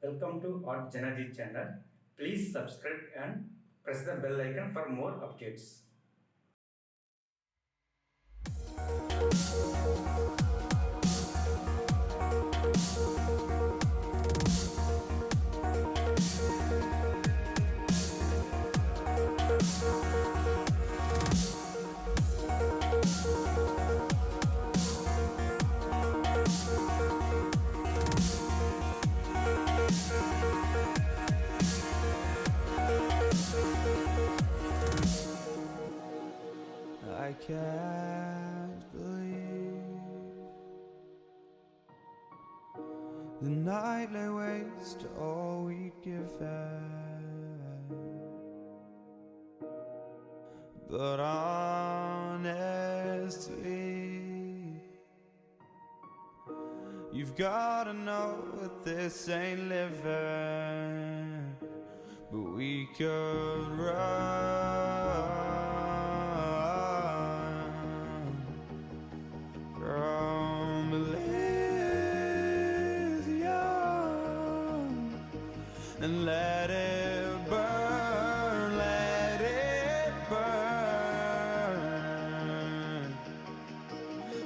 Welcome to JanaG channel. Please subscribe and press the bell icon for more updates. I can't believe the night lay waste to all we'd given. But honestly, you've gotta know that this ain't living. But we could run from Elysium and let it burn, let it burn.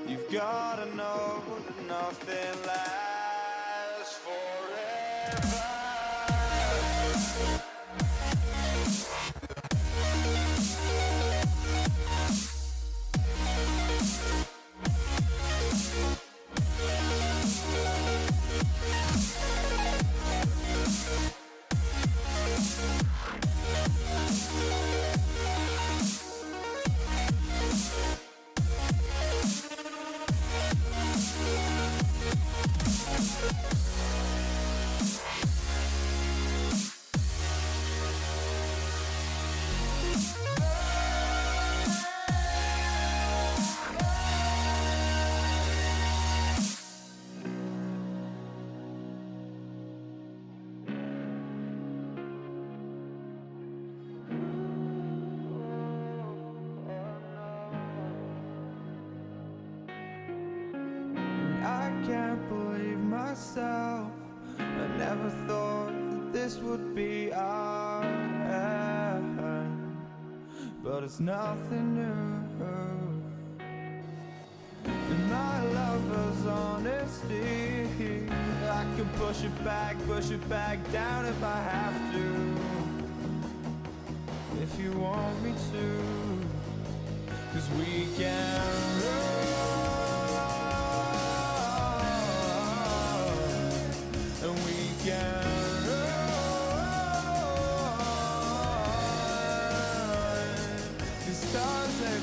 You've gotta know that nothing lasts forever. I can't believe myself. I never thought that this would be our end, but it's nothing new. And my lover's honesty, I can push it back down if I have to. If you want me to, 'cause we can run. And we can run. The stars they